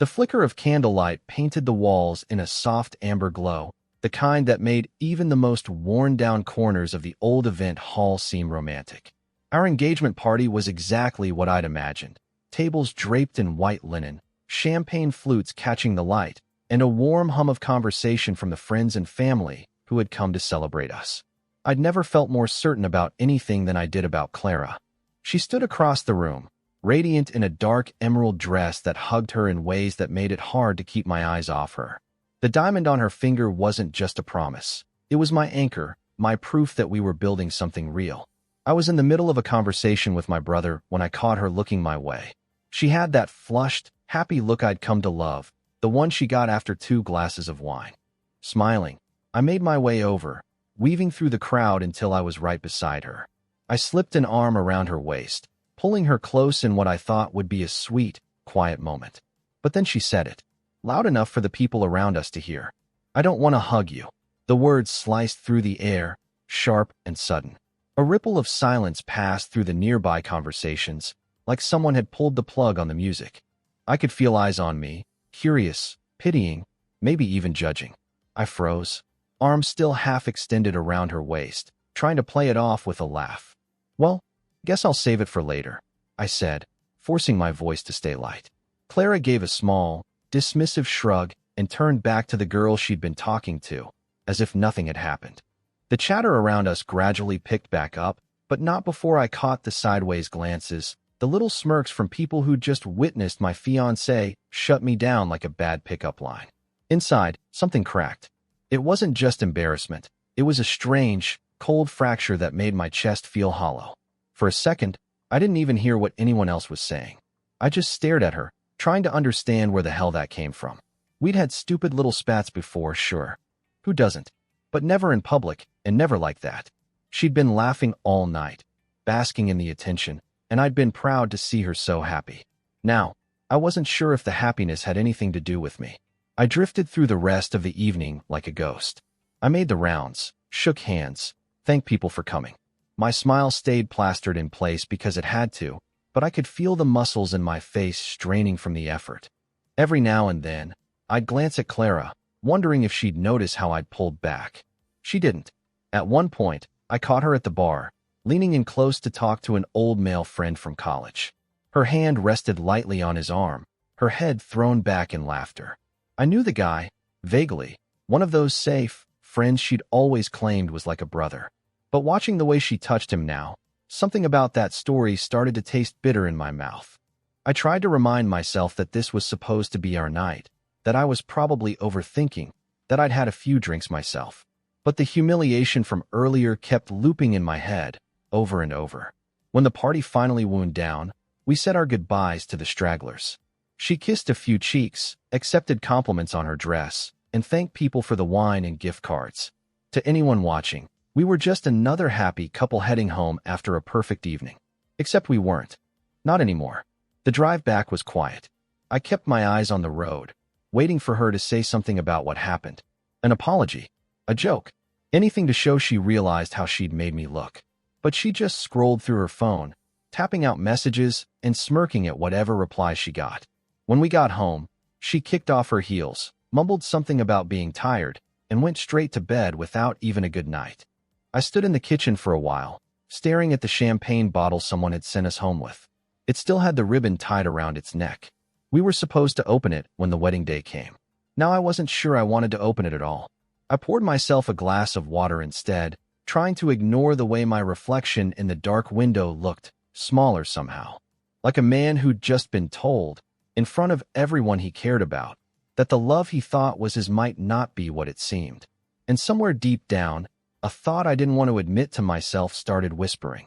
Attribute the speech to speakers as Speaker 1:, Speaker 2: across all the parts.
Speaker 1: The flicker of candlelight painted the walls in a soft amber glow, the kind that made even the most worn-down corners of the old event hall seem romantic. Our engagement party was exactly what I'd imagined. Tables draped in white linen, champagne flutes catching the light, and a warm hum of conversation from the friends and family who had come to celebrate us. I'd never felt more certain about anything than I did about Clara. She stood across the room, radiant in a dark emerald dress that hugged her in ways that made it hard to keep my eyes off her. The diamond on her finger wasn't just a promise. It was my anchor, my proof that we were building something real. I was in the middle of a conversation with my brother when I caught her looking my way. She had that flushed, happy look I'd come to love, the one she got after 2 glasses of wine. Smiling, I made my way over, weaving through the crowd until I was right beside her. I slipped an arm around her waist, pulling her close in what I thought would be a sweet, quiet moment. But then she said it, loud enough for the people around us to hear. "I don't want to hug you." The words sliced through the air, sharp and sudden. A ripple of silence passed through the nearby conversations, like someone had pulled the plug on the music. I could feel eyes on me, curious, pitying, maybe even judging. I froze, arms still half extended around her waist, trying to play it off with a laugh. "Well, guess I'll save it for later," I said, forcing my voice to stay light. Clara gave a small, dismissive shrug and turned back to the girl she'd been talking to, as if nothing had happened. The chatter around us gradually picked back up, but not before I caught the sideways glances, the little smirks from people who'd just witnessed my fiancé shut me down like a bad pickup line. Inside, something cracked. It wasn't just embarrassment. It was a strange, cold fracture that made my chest feel hollow. For a second, I didn't even hear what anyone else was saying. I just stared at her, trying to understand where the hell that came from. We'd had stupid little spats before, sure. Who doesn't? But never in public, and never like that. She'd been laughing all night, basking in the attention, and I'd been proud to see her so happy. Now, I wasn't sure if the happiness had anything to do with me. I drifted through the rest of the evening like a ghost. I made the rounds, shook hands, thanked people for coming. My smile stayed plastered in place because it had to, but I could feel the muscles in my face straining from the effort. Every now and then, I'd glance at Clara, wondering if she'd notice how I'd pulled back. She didn't. At one point, I caught her at the bar, leaning in close to talk to an old male friend from college. Her hand rested lightly on his arm, her head thrown back in laughter. I knew the guy, vaguely, one of those safe friends she'd always claimed was like a brother. But watching the way she touched him now, something about that story started to taste bitter in my mouth. I tried to remind myself that this was supposed to be our night, that I was probably overthinking, that I'd had a few drinks myself. But the humiliation from earlier kept looping in my head, over and over. When the party finally wound down, we said our goodbyes to the stragglers. She kissed a few cheeks, accepted compliments on her dress, and thanked people for the wine and gift cards. To anyone watching, we were just another happy couple heading home after a perfect evening. Except we weren't. Not anymore. The drive back was quiet. I kept my eyes on the road, waiting for her to say something about what happened. An apology. A joke. Anything to show she realized how she'd made me look. But she just scrolled through her phone, tapping out messages and smirking at whatever replies she got. When we got home, she kicked off her heels, mumbled something about being tired, and went straight to bed without even a good night. I stood in the kitchen for a while, staring at the champagne bottle someone had sent us home with. It still had the ribbon tied around its neck. We were supposed to open it when the wedding day came. Now I wasn't sure I wanted to open it at all. I poured myself a glass of water instead, trying to ignore the way my reflection in the dark window looked smaller somehow. Like a man who'd just been told, in front of everyone he cared about, that the love he thought was his might not be what it seemed. And somewhere deep down, a thought I didn't want to admit to myself started whispering.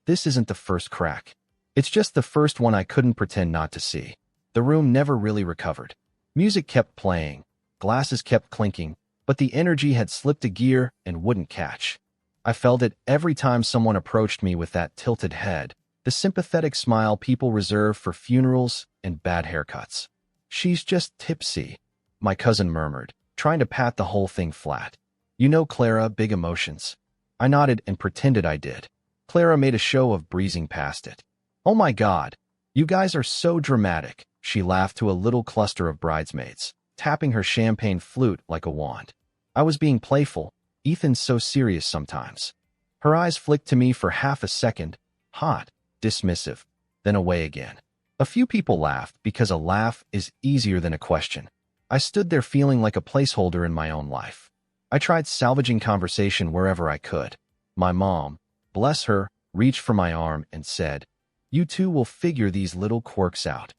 Speaker 1: This isn't the first crack. It's just the first one I couldn't pretend not to see. The room never really recovered. Music kept playing, glasses kept clinking, but the energy had slipped a gear and wouldn't catch. I felt it every time someone approached me with that tilted head, the sympathetic smile people reserve for funerals and bad haircuts. "She's just tipsy," my cousin murmured, trying to pat the whole thing flat. "You know, Clara, big emotions." I nodded and pretended I did. Clara made a show of breezing past it. "Oh my God, You guys are so dramatic, she laughed to a little cluster of bridesmaids, tapping her champagne flute like a wand. I was being playful. Ethan's so serious sometimes. Her eyes flicked to me for half a second, hot, dismissive, then away again. A few people laughed because a laugh is easier than a question. I stood there feeling like a placeholder in my own life. I tried salvaging conversation wherever I could. My mom, bless her, reached for my arm and said, "You two will figure these little quirks out."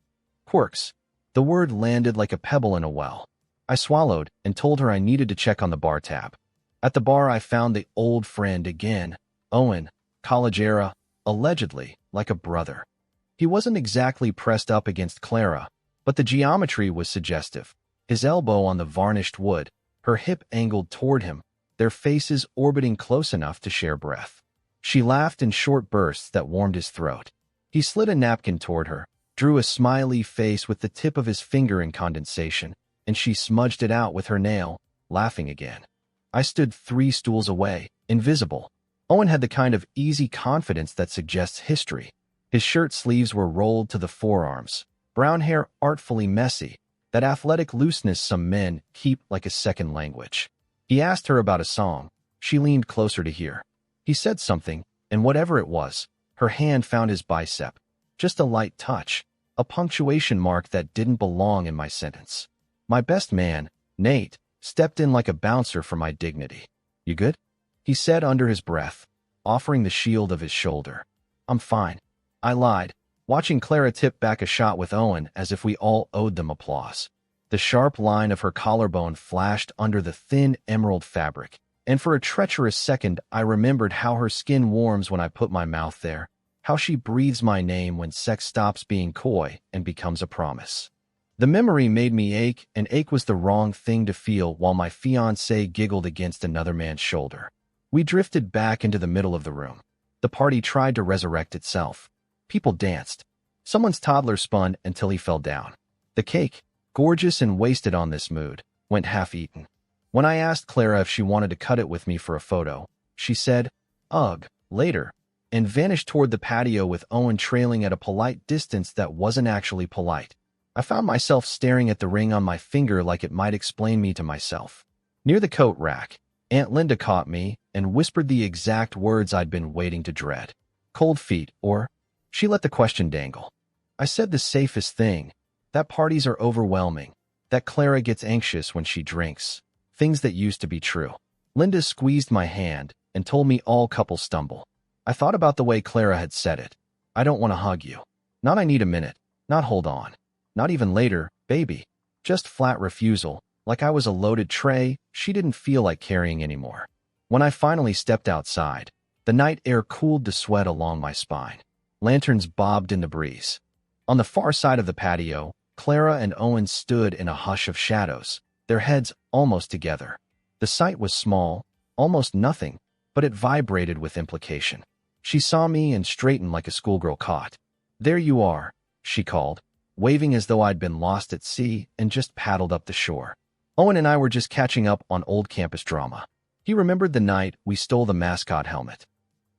Speaker 1: Quirks. The word landed like a pebble in a well. I swallowed and told her I needed to check on the bar tab. At the bar, I found the old friend again, Owen, college era, allegedly like a brother. He wasn't exactly pressed up against Clara, but the geometry was suggestive. His elbow on the varnished wood, her hip angled toward him, their faces orbiting close enough to share breath. She laughed in short bursts that warmed his throat. He slid a napkin toward her, drew a smiley face with the tip of his finger in condensation, and she smudged it out with her nail, laughing again. I stood 3 stools away, invisible. Owen had the kind of easy confidence that suggests history. His shirt sleeves were rolled to the forearms, brown hair artfully messy, that athletic looseness some men keep like a second language. He asked her about a song. She leaned closer to hear. He said something, and whatever it was, her hand found his bicep. Just a light touch, a punctuation mark that didn't belong in my sentence. My best man, Nate, stepped in like a bouncer for my dignity. "You good?" he said under his breath, offering the shield of his shoulder. "I'm fine," I lied, watching Clara tip back a shot with Owen as if we all owed them applause. The sharp line of her collarbone flashed under the thin emerald fabric, and for a treacherous second I remembered how her skin warms when I put my mouth there, how she breathes my name when sex stops being coy and becomes a promise. The memory made me ache, and ache was the wrong thing to feel while my fiancé giggled against another man's shoulder. We drifted back into the middle of the room. The party tried to resurrect itself. People danced. Someone's toddler spun until he fell down. The cake, gorgeous and wasted on this mood, went half-eaten. When I asked Clara if she wanted to cut it with me for a photo, she said, "Ugh, later," and vanished toward the patio with Owen trailing at a polite distance that wasn't actually polite. I found myself staring at the ring on my finger like it might explain me to myself. Near the coat rack, Aunt Linda caught me and whispered the exact words I'd been waiting to dread. "Cold feet," or she let the question dangle. I said the safest thing, that parties are overwhelming, that Clara gets anxious when she drinks, things that used to be true. Linda squeezed my hand and told me all couples stumble. I thought about the way Clara had said it. "I don't want to hug you. Not I need a minute. Not hold on. Not even later, baby." Just flat refusal, like I was a loaded tray she didn't feel like carrying anymore. When I finally stepped outside, the night air cooled the sweat along my spine. Lanterns bobbed in the breeze. On the far side of the patio, Clara and Owen stood in a hush of shadows, their heads almost together. The sight was small, almost nothing, but it vibrated with implication. She saw me and straightened like a schoolgirl caught. "There you are," she called, waving as though I'd been lost at sea and just paddled up the shore. Owen and I were just catching up on old campus drama. He remembered the night we stole the mascot helmet.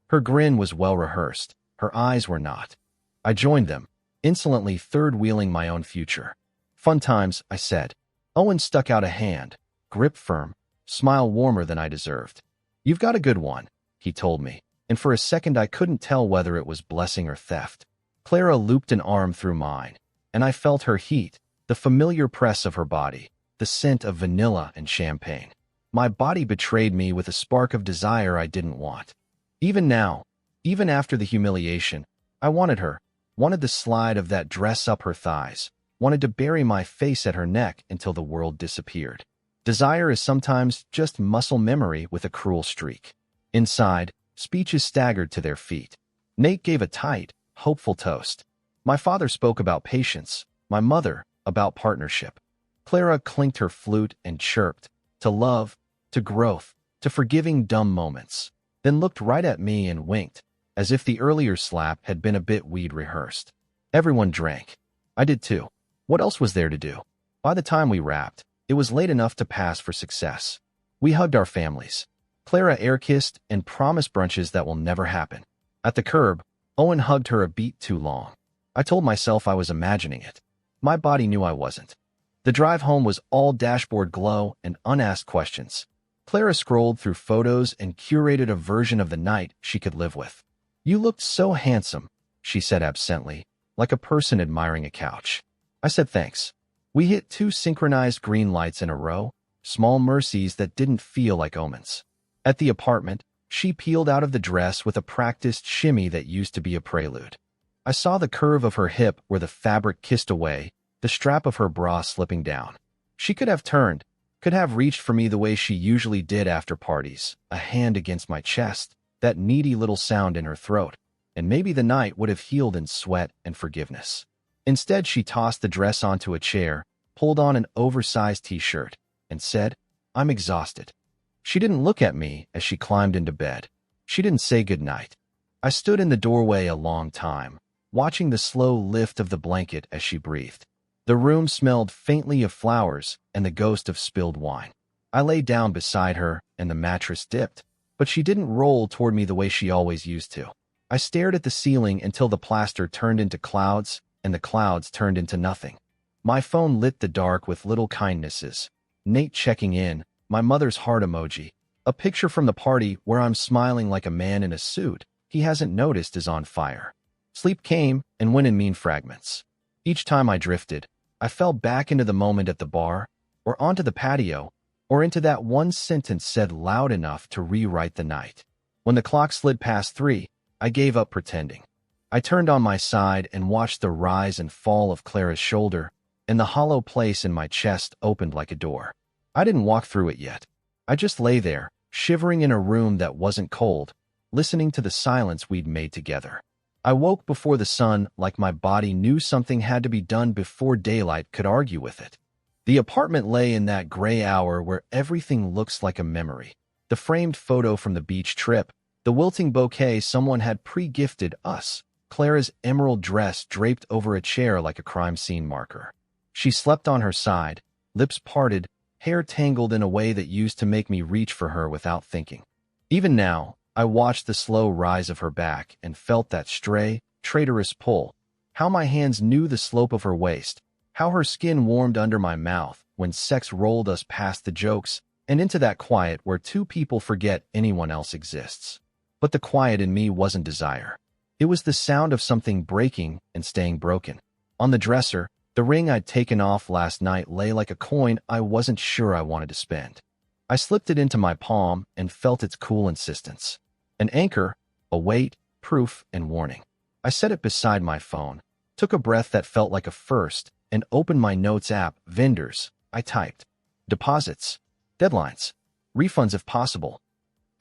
Speaker 1: Her grin was well-rehearsed. Her eyes were not. I joined them, insolently third-wheeling my own future. "Fun times," I said. Owen stuck out a hand, grip firm, smile warmer than I deserved. "You've got a good one," he told me, and for a second I couldn't tell whether it was blessing or theft. Clara looped an arm through mine, and I felt her heat, the familiar press of her body, the scent of vanilla and champagne. My body betrayed me with a spark of desire I didn't want. Even now, even after the humiliation, I wanted her, wanted the slide of that dress up her thighs, wanted to bury my face at her neck until the world disappeared. Desire is sometimes just muscle memory with a cruel streak. Inside, speeches staggered to their feet. Nate gave a tight, hopeful toast. My father spoke about patience, my mother about partnership. Clara clinked her flute and chirped, to love, to growth, to forgiving dumb moments, then looked right at me and winked, as if the earlier slap had been a bit weed-rehearsed. Everyone drank. I did too. What else was there to do? By the time we wrapped, it was late enough to pass for success. We hugged our families. Clara air-kissed and promised brunches that will never happen. At the curb, Owen hugged her a beat too long. I told myself I was imagining it. My body knew I wasn't. The drive home was all dashboard glow and unasked questions. Clara scrolled through photos and curated a version of the night she could live with. "You looked so handsome," she said absently, like a person admiring a couch. I said thanks. We hit 2 synchronized green lights in a row, small mercies that didn't feel like omens. At the apartment, she peeled out of the dress with a practiced shimmy that used to be a prelude. I saw the curve of her hip where the fabric kissed away, the strap of her bra slipping down. She could have turned, could have reached for me the way she usually did after parties, a hand against my chest, that needy little sound in her throat, and maybe the night would have healed in sweat and forgiveness. Instead, she tossed the dress onto a chair, pulled on an oversized t-shirt, and said, "I'm exhausted." She didn't look at me as she climbed into bed. She didn't say goodnight. I stood in the doorway a long time, watching the slow lift of the blanket as she breathed. The room smelled faintly of flowers and the ghost of spilled wine. I lay down beside her, and the mattress dipped, but she didn't roll toward me the way she always used to. I stared at the ceiling until the plaster turned into clouds, and the clouds turned into nothing. My phone lit the dark with little kindnesses. Nate checking in, my mother's heart emoji, a picture from the party where I'm smiling like a man in a suit he hasn't noticed is on fire. Sleep came and went in mean fragments. Each time I drifted, I fell back into the moment at the bar, or onto the patio, or into that one sentence said loud enough to rewrite the night. When the clock slid past 3, I gave up pretending. I turned on my side and watched the rise and fall of Clara's shoulder, and the hollow place in my chest opened like a door. I didn't walk through it yet. I just lay there, shivering in a room that wasn't cold, listening to the silence we'd made together. I woke before the sun, like my body knew something had to be done before daylight could argue with it. The apartment lay in that gray hour where everything looks like a memory. The framed photo from the beach trip, the wilting bouquet someone had pre-gifted us, Clara's emerald dress draped over a chair like a crime scene marker. She slept on her side, lips parted, hair tangled in a way that used to make me reach for her without thinking. Even now, I watched the slow rise of her back and felt that stray, traitorous pull, how my hands knew the slope of her waist, how her skin warmed under my mouth when sex rolled us past the jokes and into that quiet where 2 people forget anyone else exists. But the quiet in me wasn't desire. It was the sound of something breaking and staying broken. On the dresser, the ring I'd taken off last night lay like a coin I wasn't sure I wanted to spend. I slipped it into my palm and felt its cool insistence. An anchor, a weight, proof, and warning. I set it beside my phone, took a breath that felt like a first, and opened my notes app. Vendors, I typed. Deposits. Deadlines. Refunds if possible.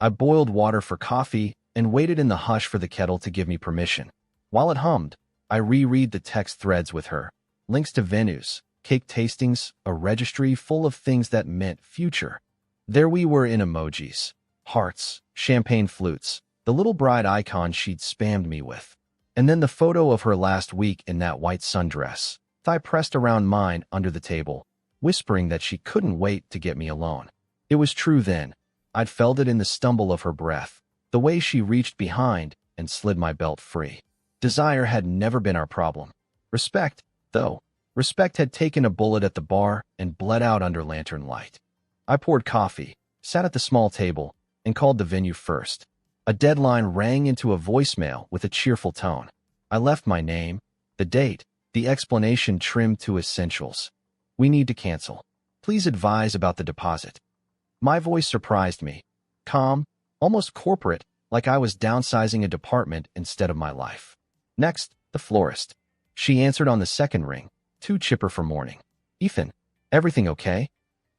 Speaker 1: I boiled water for coffee and waited in the hush for the kettle to give me permission. While it hummed, I reread the text threads with her. Links to venues, cake tastings, a registry full of things that meant future. There we were in emojis. Hearts, champagne flutes, the little bride icon she'd spammed me with. And then the photo of her last week in that white sundress, thigh pressed around mine under the table, whispering that she couldn't wait to get me alone. It was true then. I'd felt it in the stumble of her breath, the way she reached behind and slid my belt free. Desire had never been our problem. Respect, though. Respect had taken a bullet at the bar and bled out under lantern light. I poured coffee, sat at the small table, and called the venue first. A deadline rang into a voicemail with a cheerful tone. I left my name, the date, the explanation trimmed to essentials. We need to cancel. Please advise about the deposit. My voice surprised me. Calm, almost corporate, like I was downsizing a department instead of my life. Next, the florist. She answered on the second ring, too chipper for morning. Ethan, everything okay?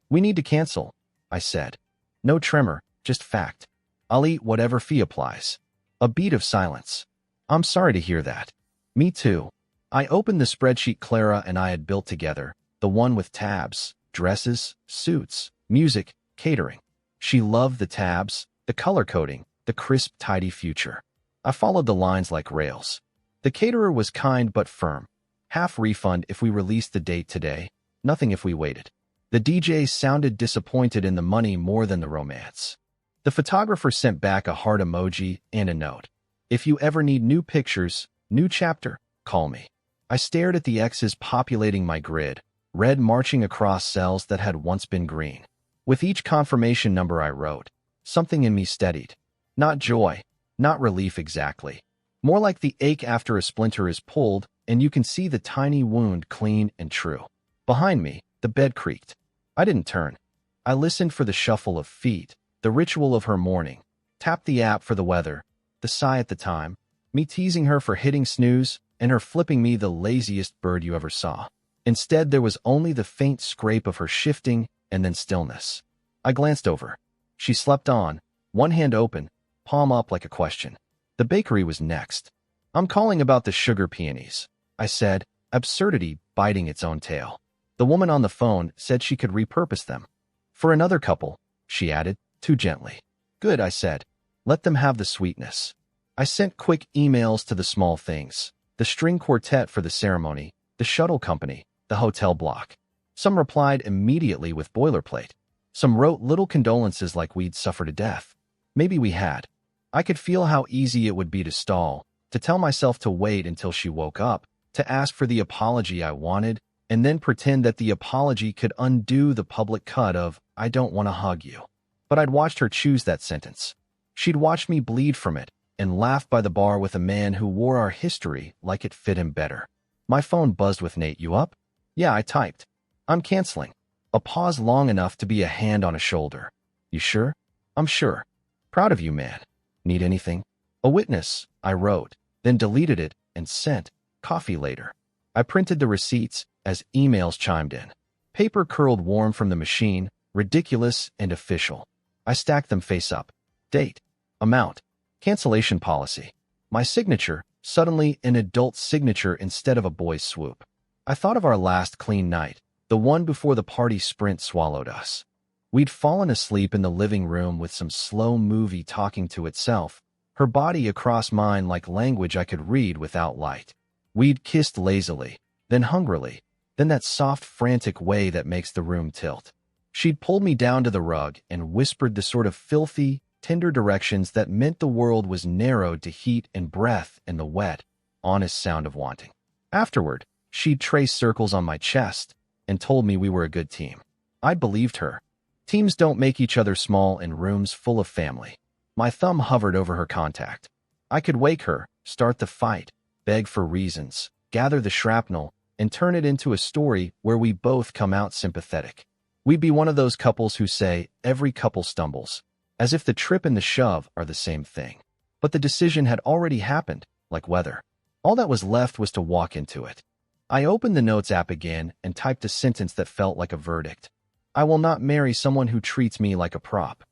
Speaker 1: We need to cancel, I said. No tremor, just fact. I'll eat whatever fee applies. A beat of silence. I'm sorry to hear that. Me too. I opened the spreadsheet Clara and I had built together, the one with tabs, dresses, suits, music, catering. She loved the tabs, the color coding, the crisp, tidy future. I followed the lines like rails. The caterer was kind but firm. Half refund if we released the date today, nothing if we waited. The DJ sounded disappointed in the money more than the romance. The photographer sent back a heart emoji and a note. If you ever need new pictures, new chapter, call me. I stared at the X's populating my grid, red marching across cells that had once been green. With each confirmation number I wrote, something in me steadied. Not joy, not relief exactly. More like the ache after a splinter is pulled and you can see the tiny wound clean and true. Behind me, the bed creaked. I didn't turn. I listened for the shuffle of feet, the ritual of her morning, tapped the app for the weather, the sigh at the time, me teasing her for hitting snooze, and her flipping me the laziest bird you ever saw. Instead, there was only the faint scrape of her shifting and then stillness. I glanced over. She slept on, one hand open, palm up like a question. The bakery was next. I'm calling about the sugar peonies, I said, absurdity biting its own tail. The woman on the phone said she could repurpose them. For another couple, she added, too gently. Good, I said. Let them have the sweetness. I sent quick emails to the small things. The string quartet for the ceremony, the shuttle company, the hotel block. Some replied immediately with boilerplate. Some wrote little condolences like we'd suffered a death. Maybe we had. I could feel how easy it would be to stall, to tell myself to wait until she woke up, to ask for the apology I wanted, and then pretend that the apology could undo the public cut of, I don't want to hug you. But I'd watched her choose that sentence. She'd watched me bleed from it, and laughed by the bar with a man who wore our history like it fit him better. My phone buzzed with Nate. You up? Yeah, I typed. I'm canceling. A pause long enough to be a hand on a shoulder. You sure? I'm sure. Proud of you, man. Need anything? A witness, I wrote, then deleted it and sent. Coffee later. I printed the receipts as emails chimed in. Paper curled warm from the machine, ridiculous and official. I stacked them face up. Date. Amount. Cancellation policy. My signature, suddenly an adult signature instead of a boy's swoop. I thought of our last clean night, the one before the party sprint swallowed us. We'd fallen asleep in the living room with some slow movie talking to itself, her body across mine like language I could read without light. We'd kissed lazily, then hungrily, then that soft, frantic way that makes the room tilt. She'd pulled me down to the rug and whispered the sort of filthy, tender directions that meant the world was narrowed to heat and breath and the wet, honest sound of wanting. Afterward, she'd traced circles on my chest and told me we were a good team. I'd believed her. Teams don't make each other small in rooms full of family. My thumb hovered over her contact. I could wake her, start the fight, beg for reasons, gather the shrapnel, and turn it into a story where we both come out sympathetic. We'd be one of those couples who say, every couple stumbles, as if the trip and the shove are the same thing. But the decision had already happened, like weather. All that was left was to walk into it. I opened the Notes app again and typed a sentence that felt like a verdict. I will not marry someone who treats me like a prop.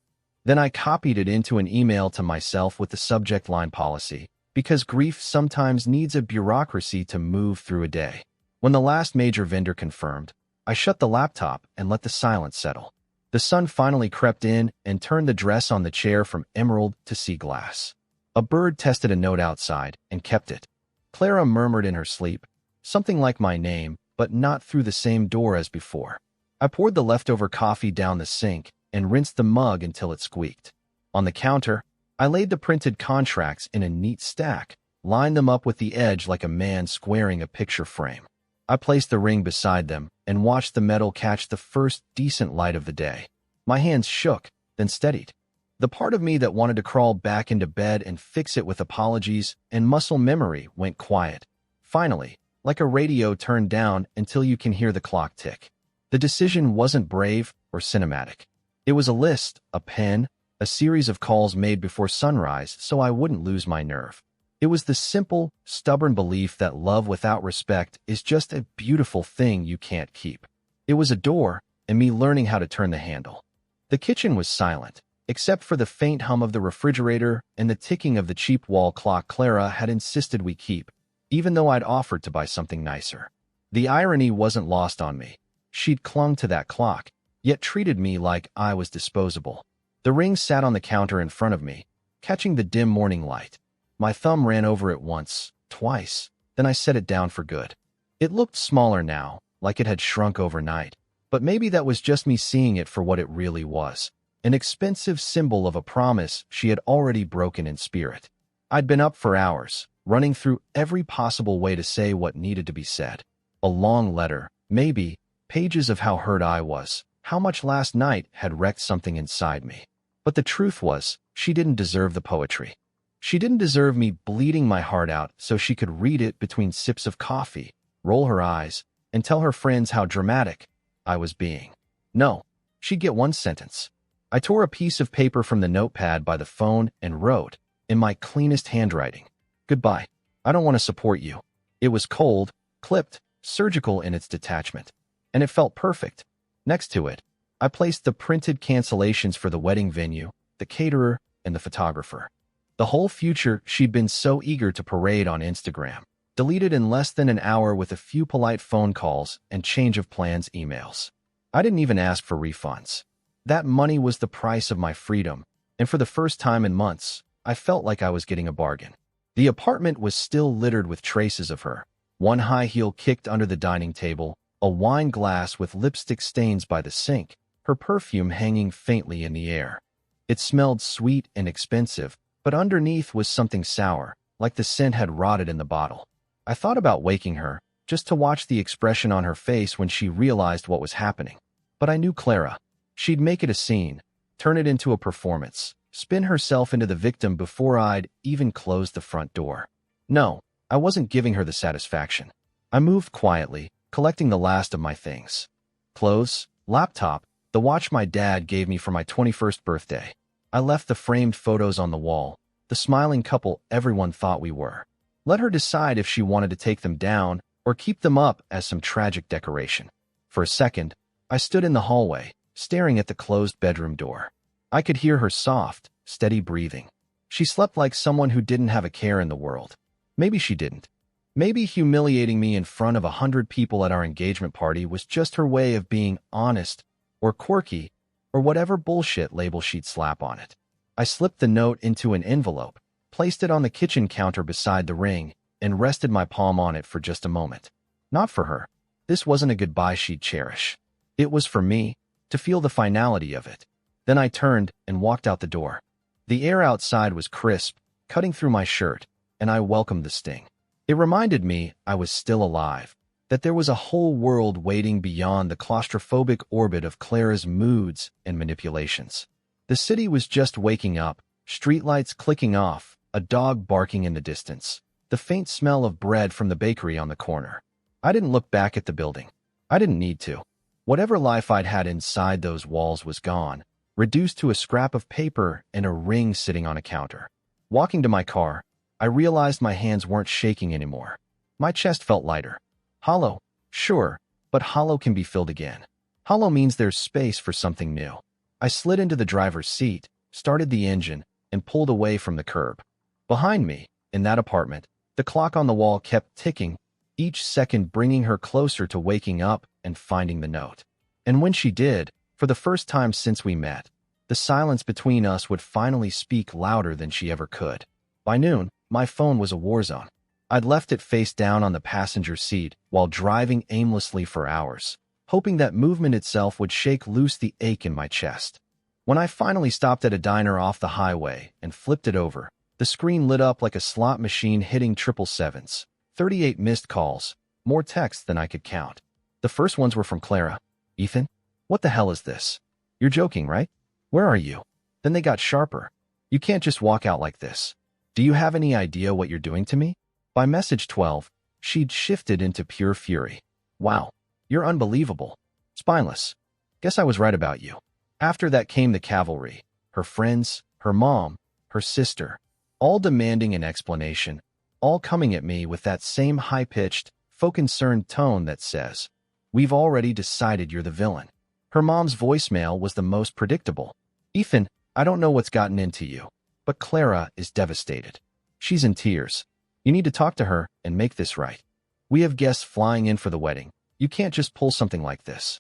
Speaker 1: Then I copied it into an email to myself with the subject line policy, because grief sometimes needs a bureaucracy to move through a day. When the last major vendor confirmed, I shut the laptop and let the silence settle. The sun finally crept in and turned the dress on the chair from emerald to sea glass. A bird tested a note outside and kept it. Clara murmured in her sleep, something like my name, but not through the same door as before. I poured the leftover coffee down the sink and rinsed the mug until it squeaked. On the counter, I laid the printed contracts in a neat stack, lined them up with the edge like a man squaring a picture frame. I placed the ring beside them and watched the metal catch the first decent light of the day. My hands shook, then steadied. The part of me that wanted to crawl back into bed and fix it with apologies and muscle memory went quiet. Finally, like a radio turned down until you can hear the clock tick. The decision wasn't brave or cinematic. It was a list, a pen, a series of calls made before sunrise so I wouldn't lose my nerve. It was the simple, stubborn belief that love without respect is just a beautiful thing you can't keep. It was a door, and me learning how to turn the handle. The kitchen was silent, except for the faint hum of the refrigerator and the ticking of the cheap wall clock Clara had insisted we keep, even though I'd offered to buy something nicer. The irony wasn't lost on me. She'd clung to that clock, yet treated me like I was disposable. The ring sat on the counter in front of me, catching the dim morning light. My thumb ran over it once, twice, then I set it down for good. It looked smaller now, like it had shrunk overnight, but maybe that was just me seeing it for what it really was, an expensive symbol of a promise she had already broken in spirit. I'd been up for hours, running through every possible way to say what needed to be said. A long letter, maybe, pages of how hurt I was, how much last night had wrecked something inside me. But the truth was, she didn't deserve the poetry. She didn't deserve me bleeding my heart out so she could read it between sips of coffee, roll her eyes, and tell her friends how dramatic I was being. No, she'd get one sentence. I tore a piece of paper from the notepad by the phone and wrote, in my cleanest handwriting, "Goodbye. I don't want to support you." It was cold, clipped, surgical in its detachment, and it felt perfect. Next to it, I placed the printed cancellations for the wedding venue, the caterer, and the photographer. The whole future she'd been so eager to parade on Instagram, deleted in less than an hour with a few polite phone calls and change of plans emails. I didn't even ask for refunds. That money was the price of my freedom, and for the first time in months, I felt like I was getting a bargain. The apartment was still littered with traces of her. One high heel kicked under the dining table, a wine glass with lipstick stains by the sink, her perfume hanging faintly in the air. It smelled sweet and expensive, but underneath was something sour, like the scent had rotted in the bottle. I thought about waking her, just to watch the expression on her face when she realized what was happening. But I knew Clara. She'd make it a scene, turn it into a performance, spin herself into the victim before I'd even closed the front door. No, I wasn't giving her the satisfaction. I moved quietly, collecting the last of my things. Clothes, laptop, the watch my dad gave me for my 21st birthday. I left the framed photos on the wall, the smiling couple everyone thought we were. Let her decide if she wanted to take them down or keep them up as some tragic decoration. For a second, I stood in the hallway, staring at the closed bedroom door. I could hear her soft, steady breathing. She slept like someone who didn't have a care in the world. Maybe she didn't. Maybe humiliating me in front of 100 people at our engagement party was just her way of being honest, or quirky, or whatever bullshit label she'd slap on it. I slipped the note into an envelope, placed it on the kitchen counter beside the ring, and rested my palm on it for just a moment. Not for her. This wasn't a goodbye she'd cherish. It was for me, to feel the finality of it. Then I turned and walked out the door. The air outside was crisp, cutting through my shirt, and I welcomed the sting. It reminded me I was still alive, that there was a whole world waiting beyond the claustrophobic orbit of Clara's moods and manipulations. The city was just waking up, streetlights clicking off, a dog barking in the distance, the faint smell of bread from the bakery on the corner. I didn't look back at the building. I didn't need to. Whatever life I'd had inside those walls was gone, reduced to a scrap of paper and a ring sitting on a counter. Walking to my car, I realized my hands weren't shaking anymore. My chest felt lighter. Hollow, sure, but hollow can be filled again. Hollow means there's space for something new. I slid into the driver's seat, started the engine, and pulled away from the curb. Behind me, in that apartment, the clock on the wall kept ticking, each second bringing her closer to waking up and finding the note. And when she did, for the first time since we met, the silence between us would finally speak louder than she ever could. By noon, my phone was a war zone. I'd left it face down on the passenger seat while driving aimlessly for hours, hoping that movement itself would shake loose the ache in my chest. When I finally stopped at a diner off the highway and flipped it over, the screen lit up like a slot machine hitting 777s. 38 missed calls, more texts than I could count. The first ones were from Clara. "Ethan? What the hell is this? You're joking, right? Where are you?" Then they got sharper. "You can't just walk out like this. Do you have any idea what you're doing to me?" By message 12, she'd shifted into pure fury. "Wow, you're unbelievable. Spineless. Guess I was right about you." After that came the cavalry. Her friends, her mom, her sister, all demanding an explanation, all coming at me with that same high-pitched, faux-concerned tone that says, "We've already decided you're the villain." Her mom's voicemail was the most predictable. "Ethan, I don't know what's gotten into you, but Clara is devastated. She's in tears. You need to talk to her and make this right. We have guests flying in for the wedding. You can't just pull something like this."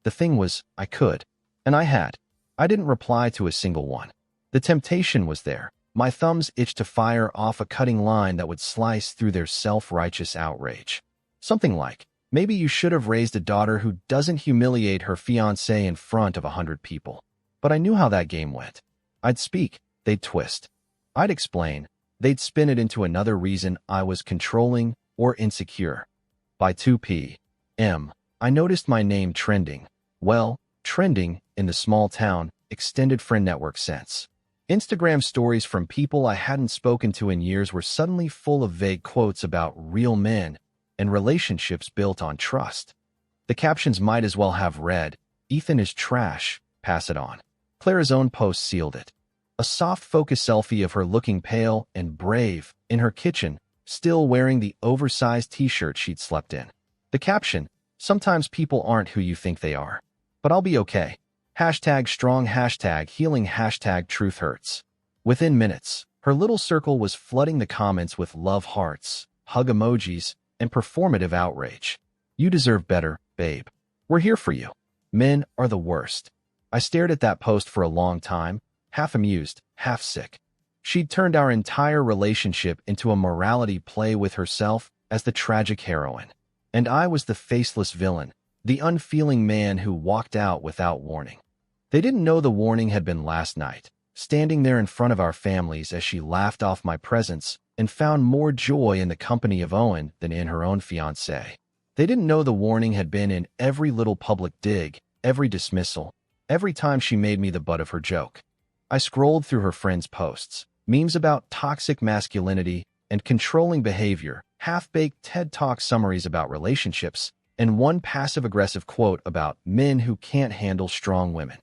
Speaker 1: The thing was, I could. And I had. I didn't reply to a single one. The temptation was there. My thumbs itched to fire off a cutting line that would slice through their self-righteous outrage. Something like, "Maybe you should have raised a daughter who doesn't humiliate her fiancé in front of 100 people." But I knew how that game went. I'd speak, they'd twist. I'd explain, they'd spin it into another reason I was controlling or insecure. By 2 p.m., I noticed my name trending. Well, trending in the small town, extended friend network sense. Instagram stories from people I hadn't spoken to in years were suddenly full of vague quotes about real men and relationships built on trust. The captions might as well have read, "Ethan is trash, pass it on." Clara's own post sealed it. A soft focus selfie of her looking pale and brave in her kitchen, still wearing the oversized t-shirt she'd slept in. The caption, "Sometimes people aren't who you think they are. But I'll be okay. Hashtag strong, hashtag healing, hashtag truth hurts." Within minutes, her little circle was flooding the comments with love hearts, hug emojis, and performative outrage. "You deserve better, babe. We're here for you. Men are the worst." I stared at that post for a long time, half amused, half sick. She'd turned our entire relationship into a morality play with herself as the tragic heroine. And I was the faceless villain, the unfeeling man who walked out without warning. They didn't know the warning had been last night, standing there in front of our families as she laughed off my presence and found more joy in the company of Owen than in her own fiancé. They didn't know the warning had been in every little public dig, every dismissal, every time she made me the butt of her joke. I scrolled through her friends' posts, memes about toxic masculinity and controlling behavior, half-baked TED Talk summaries about relationships, and one passive-aggressive quote about men who can't handle strong women.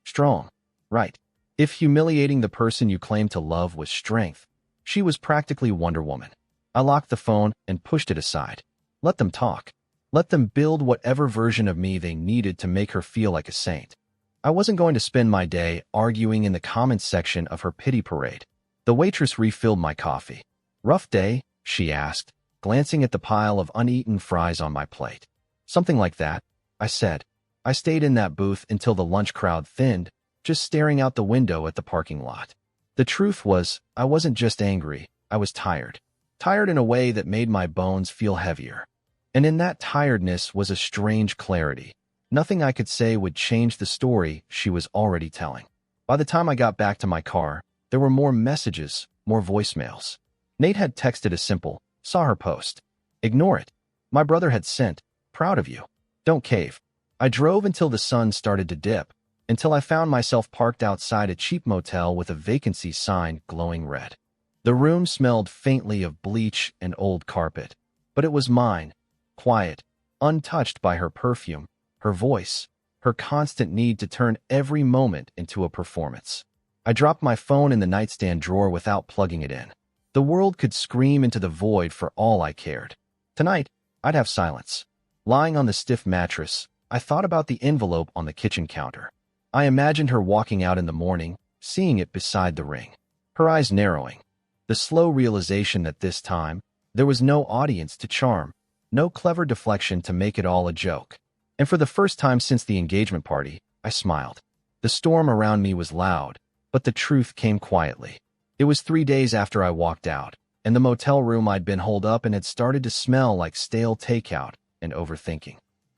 Speaker 1: Strong. Right. If humiliating the person you claim to love was strength, she was practically Wonder Woman. I locked the phone and pushed it aside. Let them talk. Let them build whatever version of me they needed to make her feel like a saint. I wasn't going to spend my day arguing in the comments section of her pity parade. The waitress refilled my coffee. "Rough day?" she asked, glancing at the pile of uneaten fries on my plate. "Something like that," I said. I stayed in that booth until the lunch crowd thinned, just staring out the window at the parking lot. The truth was, I wasn't just angry, I was tired. Tired in a way that made my bones feel heavier. And in that tiredness was a strange clarity. Nothing I could say would change the story she was already telling. By the time I got back to my car, there were more messages, more voicemails. Nate had texted a simple, "Saw her post. Ignore it." My brother had sent, "Proud of you. Don't cave." I drove until the sun started to dip, until I found myself parked outside a cheap motel with a vacancy sign glowing red. The room smelled faintly of bleach and old carpet, but it was mine, quiet, untouched by her perfume, her voice, her constant need to turn every moment into a performance. I dropped my phone in the nightstand drawer without plugging it in. The world could scream into the void for all I cared. Tonight, I'd have silence. Lying on the stiff mattress, I thought about the envelope on the kitchen counter. I imagined her walking out in the morning, seeing it beside the ring, her eyes narrowing. The slow realization that this time, there was no audience to charm, no clever deflection to make it all a joke. And for the first time since the engagement party, I smiled. The storm around me was loud, but the truth came quietly. It was 3 days after I walked out, and the motel room I'd been holed up in had started to smell like stale takeout and overthinking.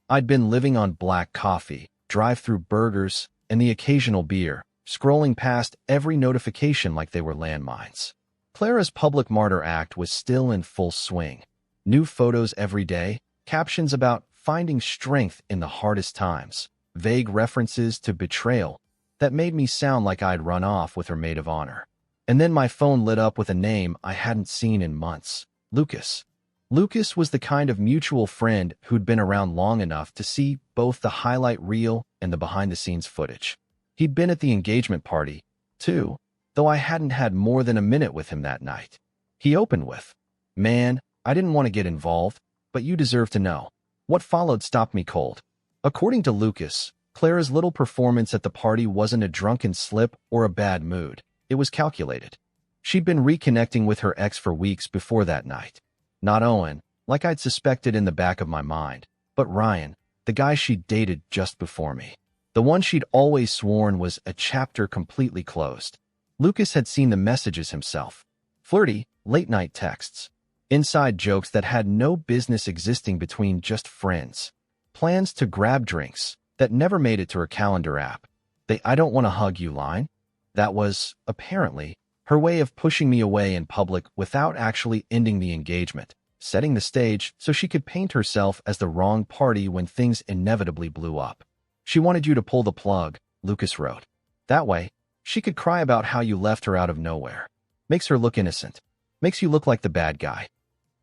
Speaker 1: I'd been living on black coffee, drive-through burgers, and the occasional beer, scrolling past every notification like they were landmines. Clara's public martyr act was still in full swing. New photos every day, captions about finding strength in the hardest times, vague references to betrayal that made me sound like I'd run off with her maid of honor. And then my phone lit up with a name I hadn't seen in months. Lucas. Lucas was the kind of mutual friend who'd been around long enough to see both the highlight reel and the behind-the-scenes footage. He'd been at the engagement party, too, though I hadn't had more than a minute with him that night. He opened with, "Man, I didn't want to get involved, but you deserve to know." What followed stopped me cold. According to Lucas, Clara's little performance at the party wasn't a drunken slip or a bad mood. It was calculated. She'd been reconnecting with her ex for weeks before that night. Not Owen, like I'd suspected in the back of my mind, but Ryan, the guy she'd dated just before me. The one she'd always sworn was a chapter completely closed. Lucas had seen the messages himself. Flirty, late-night texts. Inside jokes that had no business existing between just friends. Plans to grab drinks that never made it to her calendar app. The "I don't want to hug you" line? That was, apparently, Her way of pushing me away in public without actually ending the engagement, setting the stage so she could paint herself as the wrong party when things inevitably blew up. She wanted you to pull the plug, Lucas wrote. That way, she could cry about how you left her out of nowhere. Makes her look innocent. Makes you look like the bad guy.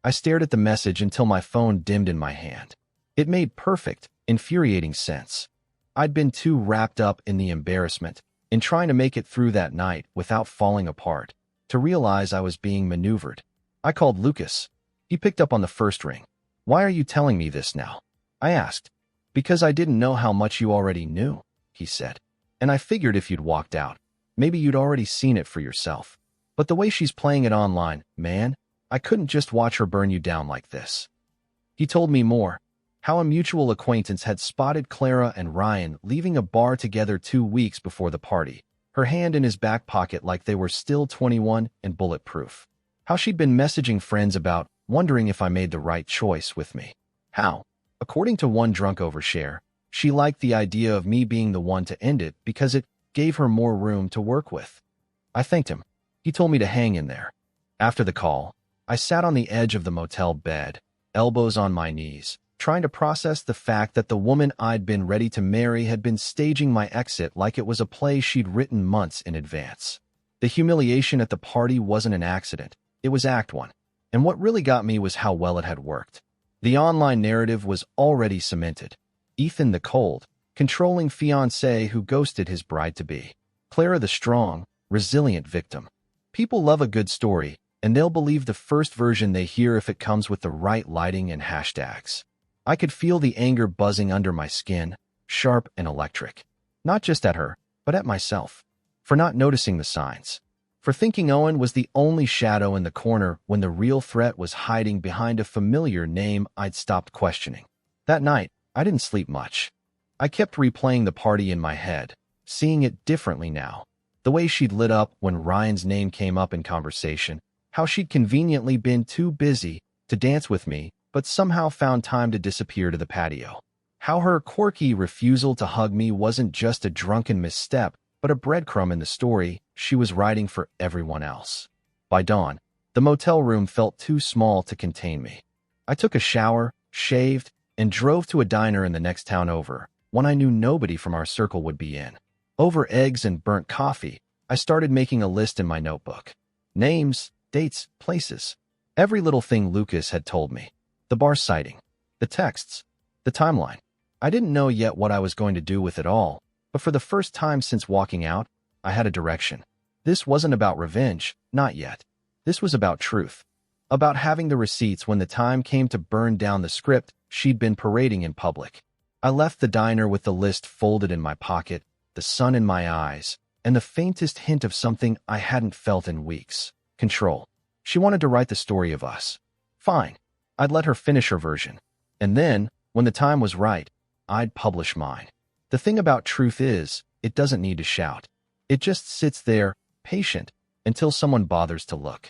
Speaker 1: I stared at the message until my phone dimmed in my hand. It made perfect, infuriating sense. I'd been too wrapped up in the embarrassment, in trying to make it through that night without falling apart, to realize I was being maneuvered. I called Lucas. He picked up on the first ring. Why are you telling me this now? I asked. Because I didn't know how much you already knew, he said. And I figured if you'd walked out, maybe you'd already seen it for yourself. But the way she's playing it online, man, I couldn't just watch her burn you down like this. He told me more. How a mutual acquaintance had spotted Clara and Ryan leaving a bar together 2 weeks before the party, her hand in his back pocket like they were still 21 and bulletproof. How she'd been messaging friends about, wondering if I made the right choice with me. How, according to one drunk overshare, she liked the idea of me being the one to end it because it gave her more room to work with. I thanked him. He told me to hang in there. After the call, I sat on the edge of the motel bed, elbows on my knees, trying to process the fact that the woman I'd been ready to marry had been staging my exit like it was a play she'd written months in advance. The humiliation at the party wasn't an accident. It was Act 1. And what really got me was how well it had worked. The online narrative was already cemented. Ethan the cold, controlling fiancé who ghosted his bride-to-be. Clara the strong, resilient victim. People love a good story, and they'll believe the first version they hear if it comes with the right lighting and hashtags. I could feel the anger buzzing under my skin, sharp and electric. Not just at her, but at myself. For not noticing the signs. For thinking Owen was the only shadow in the corner when the real threat was hiding behind a familiar name I'd stopped questioning. That night, I didn't sleep much. I kept replaying the party in my head, seeing it differently now. The way she'd lit up when Ryan's name came up in conversation, how she'd conveniently been too busy to dance with me, but somehow found time to disappear to the patio. How her quirky refusal to hug me wasn't just a drunken misstep, but a breadcrumb in the story she was writing for everyone else. By dawn, the motel room felt too small to contain me. I took a shower, shaved, and drove to a diner in the next town over, one I knew nobody from our circle would be in. Over eggs and burnt coffee, I started making a list in my notebook. Names, dates, places. Every little thing Lucas had told me. The bar sighting. The texts. The timeline. I didn't know yet what I was going to do with it all, but for the first time since walking out, I had a direction. This wasn't about revenge, not yet. This was about truth. About having the receipts when the time came to burn down the script she'd been parading in public. I left the diner with the list folded in my pocket, the sun in my eyes, and the faintest hint of something I hadn't felt in weeks. Control. She wanted to write the story of us. Fine. I'd let her finish her version. And then, when the time was right, I'd publish mine. The thing about truth is, it doesn't need to shout. It just sits there, patient, until someone bothers to look.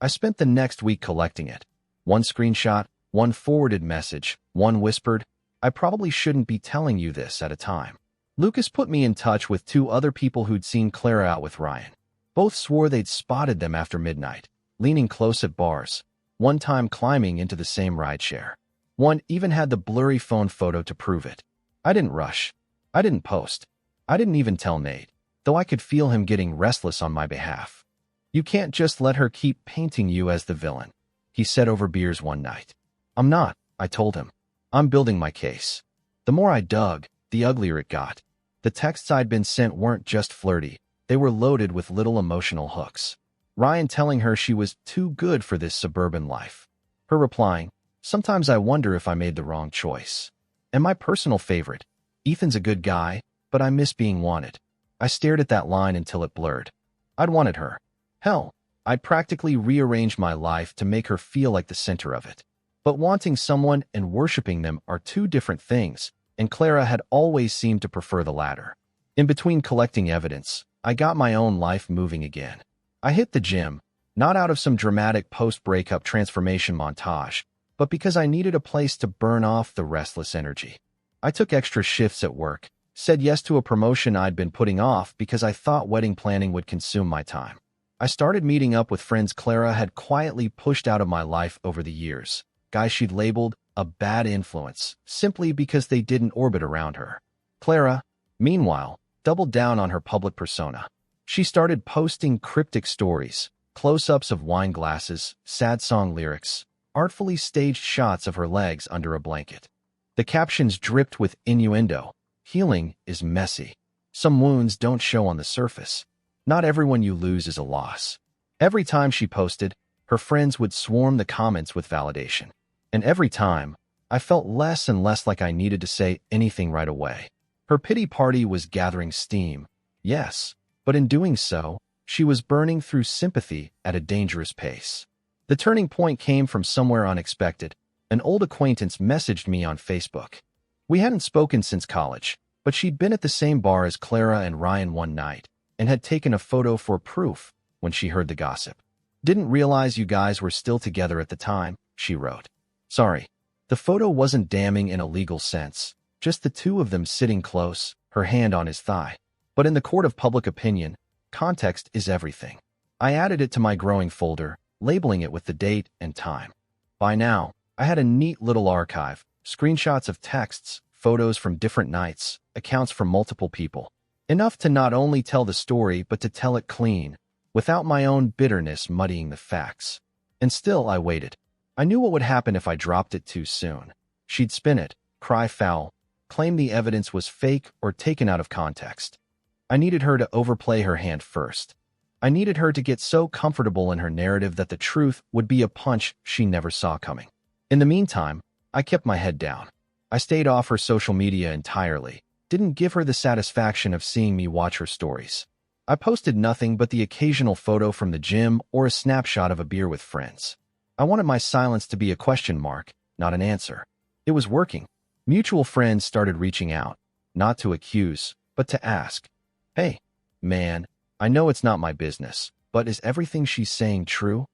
Speaker 1: I spent the next week collecting it. One screenshot, one forwarded message, one whispered, I probably shouldn't be telling you this at a time. Lucas put me in touch with 2 other people who'd seen Clara out with Ryan. Both swore they'd spotted them after midnight, leaning close at bars, one time climbing into the same rideshare. One even had the blurry phone photo to prove it. I didn't rush. I didn't post. I didn't even tell Nate, though I could feel him getting restless on my behalf. You can't just let her keep painting you as the villain, he said over beers one night. I'm not, I told him. I'm building my case. The more I dug, the uglier it got. The texts I'd been sent weren't just flirty. They were loaded with little emotional hooks. Ryan telling her she was too good for this suburban life. Her replying, sometimes I wonder if I made the wrong choice. And my personal favorite, Ethan's a good guy, but I miss being wanted. I stared at that line until it blurred. I'd wanted her. Hell, I'd practically rearranged my life to make her feel like the center of it. But wanting someone and worshiping them are 2 different things, and Clara had always seemed to prefer the latter. In between collecting evidence, I got my own life moving again. I hit the gym, not out of some dramatic post-breakup transformation montage, but because I needed a place to burn off the restless energy. I took extra shifts at work, said yes to a promotion I'd been putting off because I thought wedding planning would consume my time. I started meeting up with friends Clara had quietly pushed out of my life over the years, guys she'd labeled a bad influence, simply because they didn't orbit around her. Clara, meanwhile, doubled down on her public persona. She started posting cryptic stories, close-ups of wine glasses, sad song lyrics, artfully staged shots of her legs under a blanket. The captions dripped with innuendo. Healing is messy. Some wounds don't show on the surface. Not everyone you lose is a loss. Every time she posted, her friends would swarm the comments with validation. And every time, I felt less and less like I needed to say anything right away. Her pity party was gathering steam, yes, but in doing so, she was burning through sympathy at a dangerous pace. The turning point came from somewhere unexpected. An old acquaintance messaged me on Facebook. We hadn't spoken since college, but she'd been at the same bar as Clara and Ryan one night and had taken a photo for proof when she heard the gossip. Didn't realize you guys were still together at the time, she wrote. Sorry, the photo wasn't damning in a legal sense, just the two of them sitting close, her hand on his thigh. But in the court of public opinion, context is everything. I added it to my growing folder, labeling it with the date and time. By now, I had a neat little archive, screenshots of texts, photos from different nights, accounts from multiple people. Enough to not only tell the story but to tell it clean, without my own bitterness muddying the facts. And still I waited. I knew what would happen if I dropped it too soon. She'd spin it, cry foul, claim the evidence was fake or taken out of context. I needed her to overplay her hand first. I needed her to get so comfortable in her narrative that the truth would be a punch she never saw coming. In the meantime, I kept my head down. I stayed off her social media entirely, didn't give her the satisfaction of seeing me watch her stories. I posted nothing but the occasional photo from the gym or a snapshot of a beer with friends. I wanted my silence to be a question mark, not an answer. It was working. Mutual friends started reaching out, not to accuse, but to ask. Hey, man, I know it's not my business, but is everything she's saying true?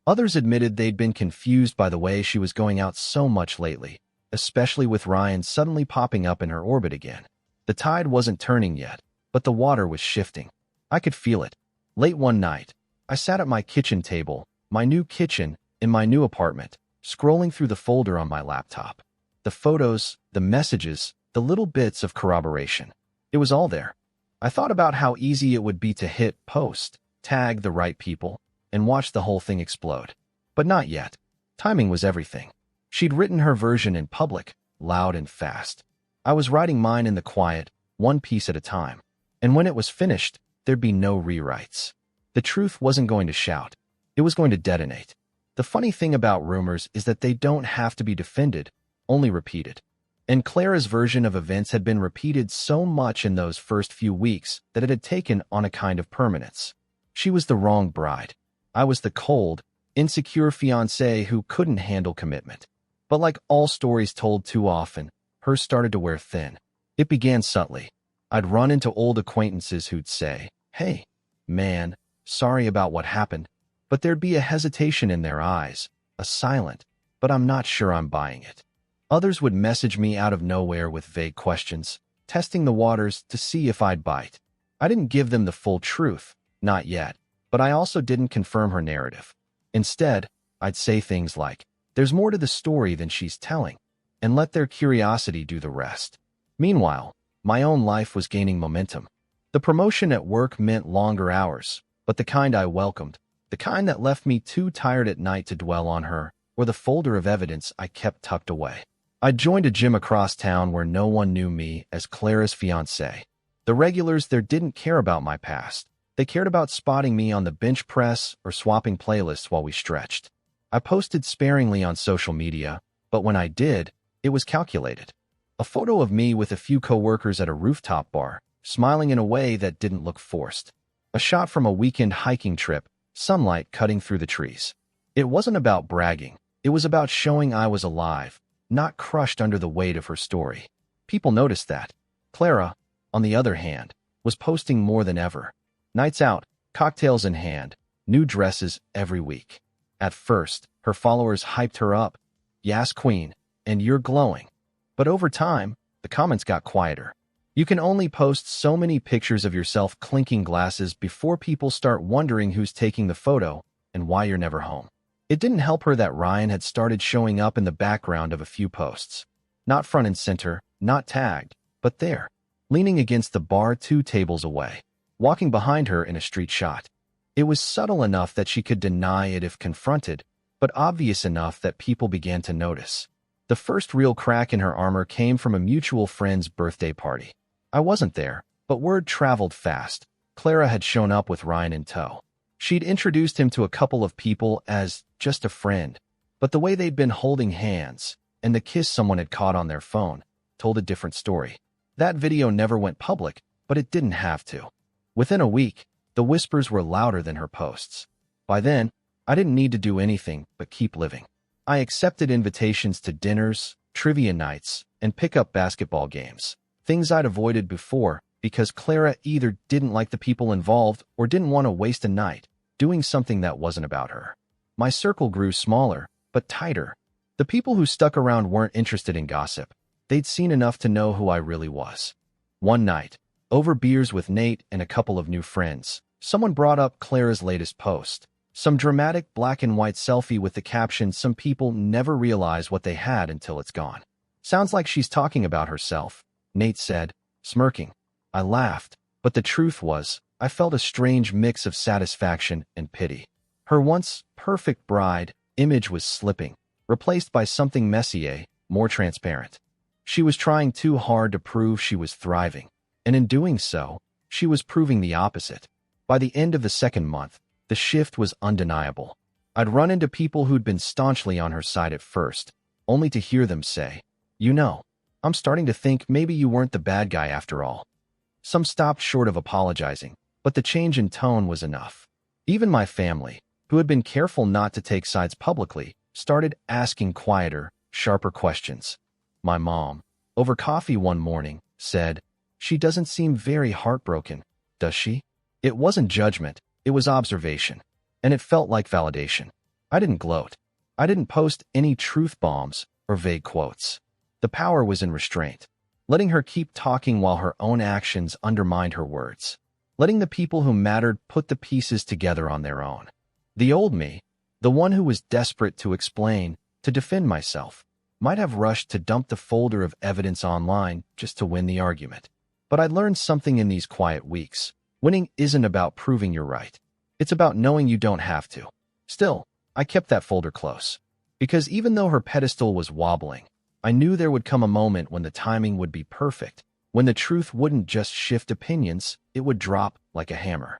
Speaker 1: Others admitted they'd been confused by the way she was going out so much lately, especially with Ryan suddenly popping up in her orbit again. The tide wasn't turning yet, but the water was shifting. I could feel it. Late one night, I sat at my kitchen table, my new kitchen, in my new apartment, scrolling through the folder on my laptop. The photos, the messages, the little bits of corroboration. It was all there. I thought about how easy it would be to hit post, tag the right people, and watch the whole thing explode. But not yet. Timing was everything. She'd written her version in public, loud and fast. I was writing mine in the quiet, one piece at a time. And when it was finished, there'd be no rewrites. The truth wasn't going to shout. It was going to detonate. The funny thing about rumors is that they don't have to be defended, only repeated. And Clara's version of events had been repeated so much in those first few weeks that it had taken on a kind of permanence. She was the wrong bride. I was the cold, insecure fiancé who couldn't handle commitment. But like all stories told too often, hers started to wear thin. It began subtly. I'd run into old acquaintances who'd say, "Hey, man, sorry about what happened." But there'd be a hesitation in their eyes, a silent, "But I'm not sure I'm buying it." Others would message me out of nowhere with vague questions, testing the waters to see if I'd bite. I didn't give them the full truth, not yet, but I also didn't confirm her narrative. Instead, I'd say things like, "There's more to the story than she's telling," and let their curiosity do the rest. Meanwhile, my own life was gaining momentum. The promotion at work meant longer hours, but the kind I welcomed, the kind that left me too tired at night to dwell on her, or the folder of evidence I kept tucked away. I joined a gym across town where no one knew me as Clara's fiancé. The regulars there didn't care about my past. They cared about spotting me on the bench press or swapping playlists while we stretched. I posted sparingly on social media, but when I did, it was calculated. A photo of me with a few coworkers at a rooftop bar, smiling in a way that didn't look forced. A shot from a weekend hiking trip, sunlight cutting through the trees. It wasn't about bragging. It was about showing I was alive, not crushed under the weight of her story. People noticed that. Clara, on the other hand, was posting more than ever. Nights out, cocktails in hand, new dresses every week. At first, her followers hyped her up. "Yas, queen, and you're glowing." But over time, the comments got quieter. You can only post so many pictures of yourself clinking glasses before people start wondering who's taking the photo and why you're never home. It didn't help her that Ryan had started showing up in the background of a few posts. Not front and center, not tagged, but there, leaning against the bar 2 tables away, walking behind her in a street shot. It was subtle enough that she could deny it if confronted, but obvious enough that people began to notice. The first real crack in her armor came from a mutual friend's birthday party. I wasn't there, but word traveled fast. Clara had shown up with Ryan in tow. She'd introduced him to a couple of people as just a friend, but the way they'd been holding hands and the kiss someone had caught on their phone told a different story. That video never went public, but it didn't have to. Within a week, the whispers were louder than her posts. By then, I didn't need to do anything but keep living. I accepted invitations to dinners, trivia nights, and pickup basketball games. Things I'd avoided before because Clara either didn't like the people involved or didn't want to waste a night doing something that wasn't about her. My circle grew smaller, but tighter. The people who stuck around weren't interested in gossip. They'd seen enough to know who I really was. One night, over beers with Nate and a couple of new friends, someone brought up Clara's latest post. Some dramatic black and white selfie with the caption, "Some people never realize what they had until it's gone." "Sounds like she's talking about herself," Nate said, smirking. I laughed, but the truth was, I felt a strange mix of satisfaction and pity. Her once perfect bride image was slipping, replaced by something messier, more transparent. She was trying too hard to prove she was thriving, and in doing so, she was proving the opposite. By the end of the second month, the shift was undeniable. I'd run into people who'd been staunchly on her side at first, only to hear them say, "You know, I'm starting to think maybe you weren't the bad guy after all." Some stopped short of apologizing, but the change in tone was enough. Even my family, who had been careful not to take sides publicly, started asking quieter, sharper questions. My mom, over coffee one morning, said, "She doesn't seem very heartbroken, does she?" It wasn't judgment, it was observation, and it felt like validation. I didn't gloat. I didn't post any truth bombs or vague quotes. The power was in restraint, letting her keep talking while her own actions undermined her words, letting the people who mattered put the pieces together on their own. The old me, the one who was desperate to explain, to defend myself, might have rushed to dump the folder of evidence online just to win the argument. But I learned something in these quiet weeks. Winning isn't about proving you're right. It's about knowing you don't have to. Still, I kept that folder close, because even though her pedestal was wobbling, I knew there would come a moment when the timing would be perfect, when the truth wouldn't just shift opinions, it would drop like a hammer.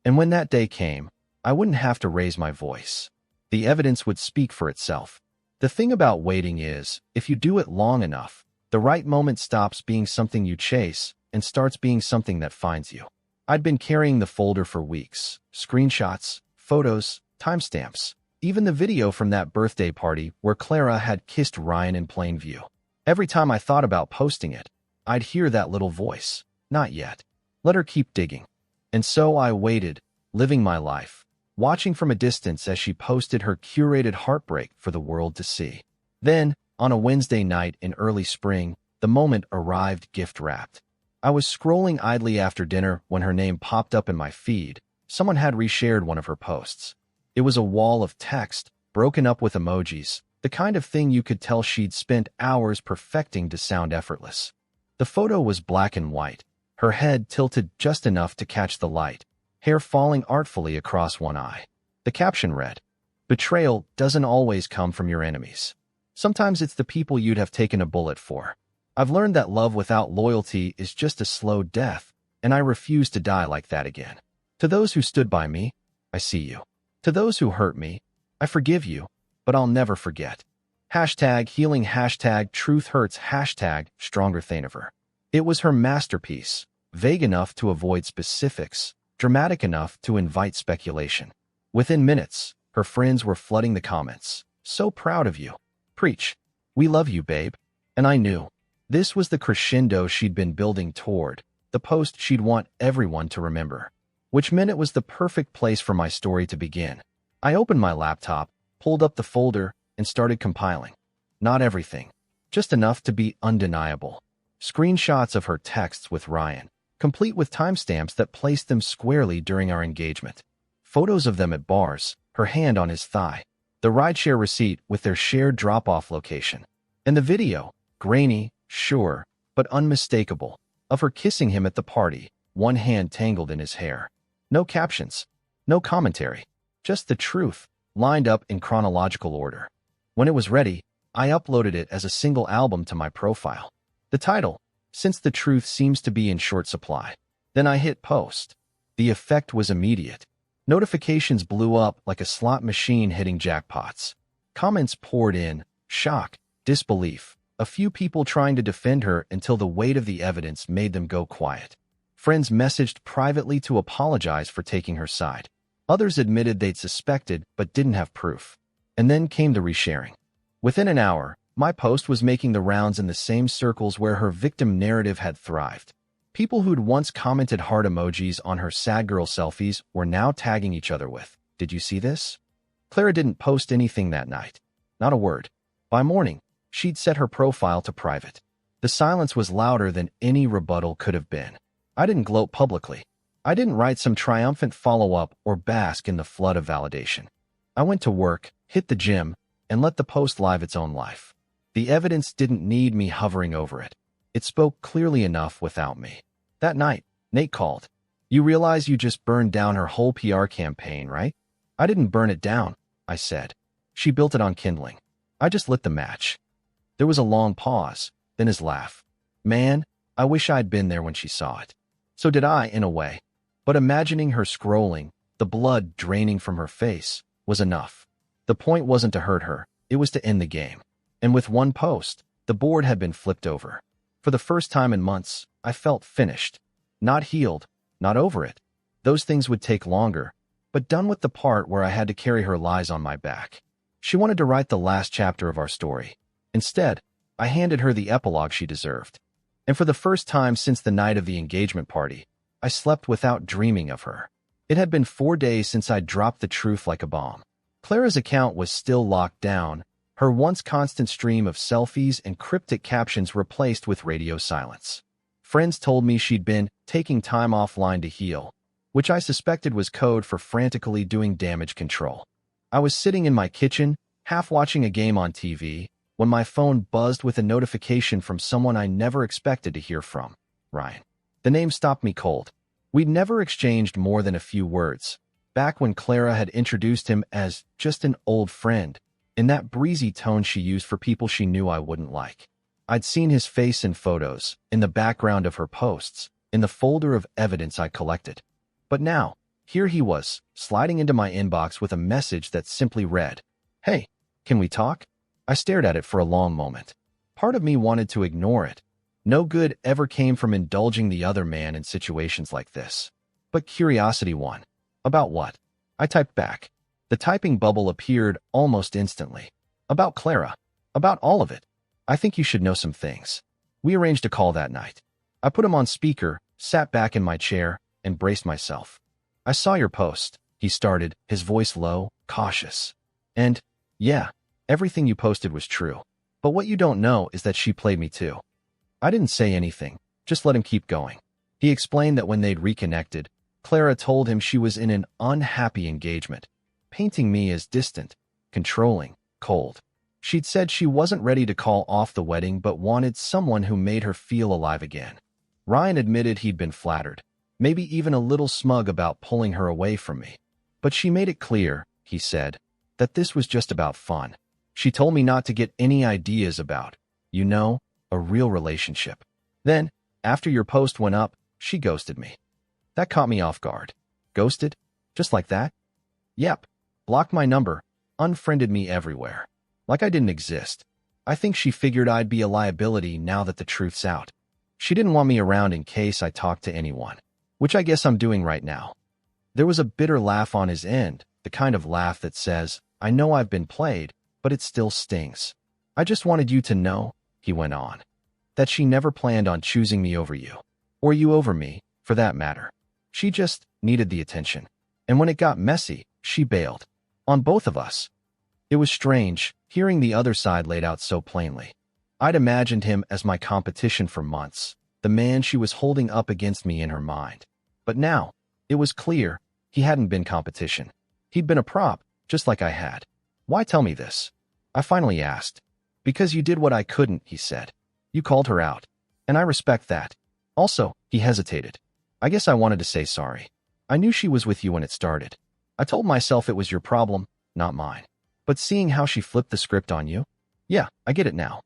Speaker 1: And when that day came, I wouldn't have to raise my voice. The evidence would speak for itself. The thing about waiting is, if you do it long enough, the right moment stops being something you chase and starts being something that finds you. I'd been carrying the folder for weeks. Screenshots, photos, timestamps, even the video from that birthday party where Clara had kissed Ryan in plain view. Every time I thought about posting it, I'd hear that little voice. Not yet. Let her keep digging. And so I waited, living my life, watching from a distance as she posted her curated heartbreak for the world to see. Then, on a Wednesday night in early spring, the moment arrived gift-wrapped. I was scrolling idly after dinner when her name popped up in my feed. Someone had reshared one of her posts. It was a wall of text, broken up with emojis, the kind of thing you could tell she'd spent hours perfecting to sound effortless. The photo was black and white, her head tilted just enough to catch the light, hair falling artfully across one eye. The caption read, "Betrayal doesn't always come from your enemies. Sometimes it's the people you'd have taken a bullet for. I've learned that love without loyalty is just a slow death, and I refuse to die like that again. To those who stood by me, I see you. To those who hurt me, I forgive you, but I'll never forget. Hashtag healing, hashtag truth hurts, hashtag stronger than ever." It was her masterpiece, vague enough to avoid specifics, dramatic enough to invite speculation. Within minutes, her friends were flooding the comments. "So proud of you. Preach. We love you, babe." And I knew. This was the crescendo she'd been building toward, the post she'd want everyone to remember. Which meant it was the perfect place for my story to begin. I opened my laptop, pulled up the folder, and started compiling. Not everything, just enough to be undeniable. screenshots of her texts with Ryan, complete with timestamps that placed them squarely during our engagement. Photos of them at bars, her hand on his thigh, the rideshare receipt with their shared drop-off location, and the video, grainy, sure, but unmistakable, of her kissing him at the party, one hand tangled in his hair. No captions, no commentary, just the truth, lined up in chronological order. When it was ready, I uploaded it as a single album to my profile. The title, Since the Truth Seems to Be in Short Supply. Then I hit post. The effect was immediate. Notifications blew up like a slot machine hitting jackpots. Comments poured in, shock, disbelief, a few people trying to defend her until the weight of the evidence made them go quiet. Friends messaged privately to apologize for taking her side. Others admitted they'd suspected but didn't have proof. And then came the resharing. Within an hour, my post was making the rounds in the same circles where her victim narrative had thrived. People who'd once commented heart emojis on her sad girl selfies were now tagging each other with, "Did you see this?" Clara didn't post anything that night. Not a word. By morning, she'd set her profile to private. The silence was louder than any rebuttal could have been. I didn't gloat publicly. I didn't write some triumphant follow-up or bask in the flood of validation. I went to work, hit the gym, and let the post live its own life. The evidence didn't need me hovering over it. It spoke clearly enough without me. That night, Nate called. "You realize you just burned down her whole PR campaign, right?" "I didn't burn it down," I said. "She built it on kindling. I just lit the match." There was a long pause, then his laugh. "Man, I wish I'd been there when she saw it." So did I, in a way. But imagining her scrolling, the blood draining from her face, was enough. The point wasn't to hurt her, it was to end the game. And with one post, the board had been flipped over. For the first time in months, I felt finished. Not healed, not over it. Those things would take longer, but done with the part where I had to carry her lies on my back. She wanted to write the last chapter of our story. Instead, I handed her the epilogue she deserved. And for the first time since the night of the engagement party, I slept without dreaming of her. It had been 4 days since I dropped the truth like a bomb. Clara's account was still locked down, her once constant stream of selfies and cryptic captions replaced with radio silence. Friends told me she'd been taking time offline to heal, which I suspected was code for frantically doing damage control. I was sitting in my kitchen, half watching a game on TV, when my phone buzzed with a notification from someone I never expected to hear from, Ryan. The name stopped me cold. We'd never exchanged more than a few words, back when Clara had introduced him as just an old friend, in that breezy tone she used for people she knew I wouldn't like. I'd seen his face in photos, in the background of her posts, in the folder of evidence I collected. But now, here he was, sliding into my inbox with a message that simply read, "Hey, can we talk?" I stared at it for a long moment. Part of me wanted to ignore it. No good ever came from indulging the other man in situations like this. But curiosity won. About what? I typed back. The typing bubble appeared almost instantly. About Clara. About all of it. "I think you should know some things." We arranged a call that night. I put him on speaker, sat back in my chair, and braced myself. "I saw your post," he started, his voice low, cautious. "And, yeah, everything you posted was true. But what you don't know is that she played me too." I didn't say anything, just let him keep going. He explained that when they'd reconnected, Clara told him she was in an unhappy engagement, painting me as distant, controlling, cold. She'd said she wasn't ready to call off the wedding but wanted someone who made her feel alive again. Ryan admitted he'd been flattered, maybe even a little smug about pulling her away from me. But she made it clear, he said, that this was just about fun. She told me not to get any ideas about, a real relationship. Then, after your post went up, she ghosted me. That caught me off guard. Ghosted? Just like that? Yep. Blocked my number, unfriended me everywhere. Like I didn't exist. I think she figured I'd be a liability now that the truth's out. She didn't want me around in case I talked to anyone, which I guess I'm doing right now. There was a bitter laugh on his end, the kind of laugh that says, "I know I've been played, but it still stings." "I just wanted you to know," he went on, "that she never planned on choosing me over you. Or you over me, for that matter. She just needed the attention. And when it got messy, she bailed. On both of us." It was strange, hearing the other side laid out so plainly. I'd imagined him as my competition for months, the man she was holding up against me in her mind. But now, it was clear, he hadn't been competition. He'd been a prop, just like I had. Why tell me this? I finally asked. Because you did what I couldn't, he said. You called her out. And I respect that. Also, he hesitated. I guess I wanted to say sorry. I knew she was with you when it started. I told myself it was your problem, not mine. But seeing how she flipped the script on you? Yeah, I get it now.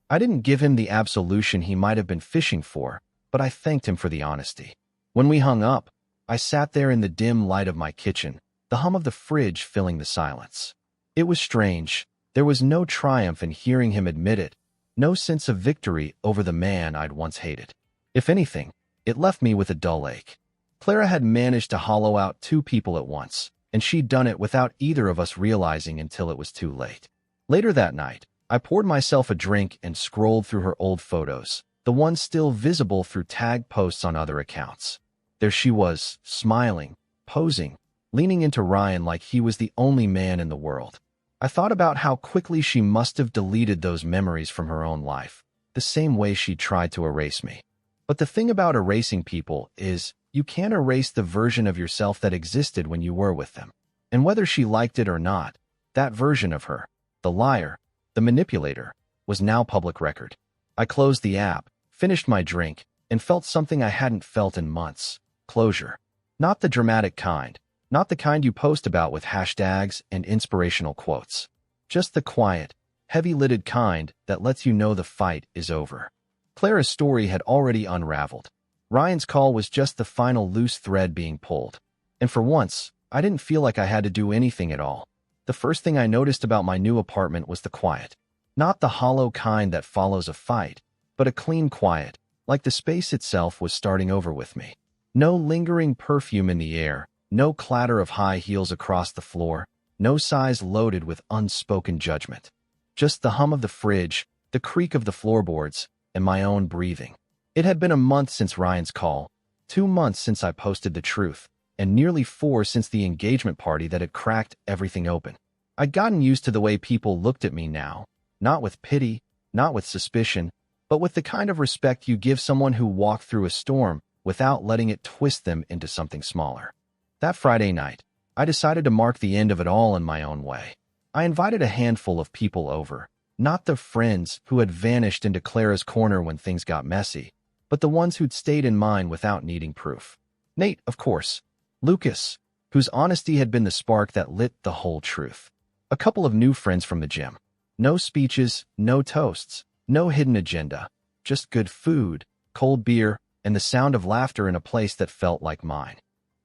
Speaker 1: I didn't give him the absolution he might have been fishing for, but I thanked him for the honesty. When we hung up, I sat there in the dim light of my kitchen, the hum of the fridge filling the silence. It was strange. There was no triumph in hearing him admit it, no sense of victory over the man I'd once hated. If anything, it left me with a dull ache. Clara had managed to hollow out two people at once, and she'd done it without either of us realizing until it was too late. Later that night, I poured myself a drink and scrolled through her old photos, the ones still visible through tag posts on other accounts. There she was, smiling, posing, leaning into Ryan like he was the only man in the world. I thought about how quickly she must have deleted those memories from her own life, the same way she tried to erase me. But the thing about erasing people is, you can't erase the version of yourself that existed when you were with them. And whether she liked it or not, that version of her, the liar, the manipulator, was now public record. I closed the app, finished my drink, and felt something I hadn't felt in months. Closure. Not the dramatic kind. Not the kind you post about with hashtags and inspirational quotes. Just the quiet, heavy-lidded kind that lets you know the fight is over. Clara's story had already unraveled. Ryan's call was just the final loose thread being pulled. And for once, I didn't feel like I had to do anything at all. The first thing I noticed about my new apartment was the quiet. Not the hollow kind that follows a fight, but a clean quiet, like the space itself was starting over with me. No lingering perfume in the air, no clatter of high heels across the floor, no sighs loaded with unspoken judgment. Just the hum of the fridge, the creak of the floorboards, and my own breathing. It had been a month since Ryan's call, 2 months since I posted the truth, and nearly 4 since the engagement party that had cracked everything open. I'd gotten used to the way people looked at me now, not with pity, not with suspicion, but with the kind of respect you give someone who walked through a storm without letting it twist them into something smaller. That Friday night, I decided to mark the end of it all in my own way. I invited a handful of people over, not the friends who had vanished into Clara's corner when things got messy, but the ones who'd stayed in mine without needing proof. Nate, of course. Lucas, whose honesty had been the spark that lit the whole truth. A couple of new friends from the gym. No speeches, no toasts, no hidden agenda. Just good food, cold beer, and the sound of laughter in a place that felt like mine.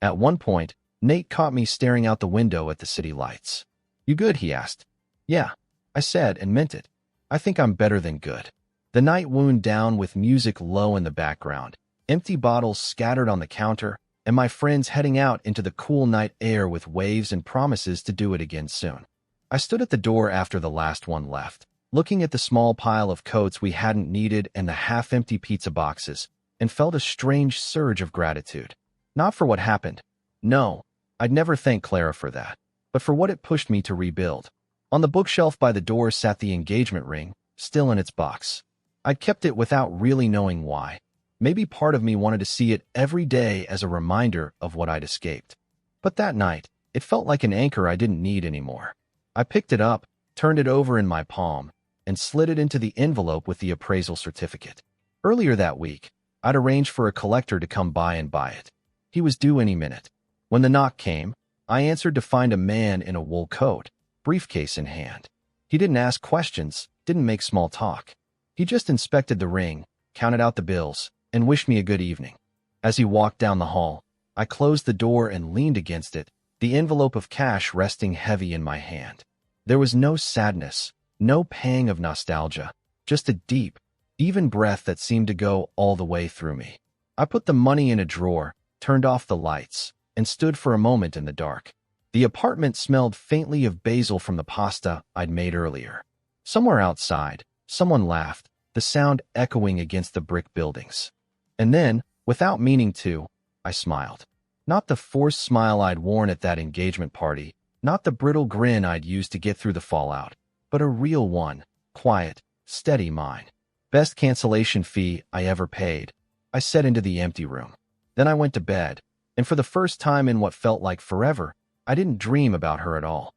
Speaker 1: At one point, Nate caught me staring out the window at the city lights. You good? He asked. Yeah, I said and meant it. I think I'm better than good. The night wound down with music low in the background, empty bottles scattered on the counter, and my friends heading out into the cool night air with waves and promises to do it again soon. I stood at the door after the last one left, looking at the small pile of coats we hadn't needed and the half-empty pizza boxes, and felt a strange surge of gratitude. Not for what happened. No, I'd never thank Clara for that, but for what it pushed me to rebuild. On the bookshelf by the door sat the engagement ring, still in its box. I'd kept it without really knowing why. Maybe part of me wanted to see it every day as a reminder of what I'd escaped. But that night, it felt like an anchor I didn't need anymore. I picked it up, turned it over in my palm, and slid it into the envelope with the appraisal certificate. Earlier that week, I'd arranged for a collector to come by and buy it. He was due any minute. When the knock came, I answered to find a man in a wool coat, briefcase in hand. He didn't ask questions, didn't make small talk. He just inspected the ring, counted out the bills, and wished me a good evening. As he walked down the hall, I closed the door and leaned against it, the envelope of cash resting heavy in my hand. There was no sadness, no pang of nostalgia, just a deep, even breath that seemed to go all the way through me. I put the money in a drawer, turned off the lights, and stood for a moment in the dark. The apartment smelled faintly of basil from the pasta I'd made earlier. Somewhere outside, someone laughed, the sound echoing against the brick buildings. And then, without meaning to, I smiled. Not the forced smile I'd worn at that engagement party, not the brittle grin I'd used to get through the fallout, but a real one, quiet, Steady mind. Best cancellation fee I ever paid. I said into the empty room. Then I went to bed, and for the first time in what felt like forever, I didn't dream about her at all.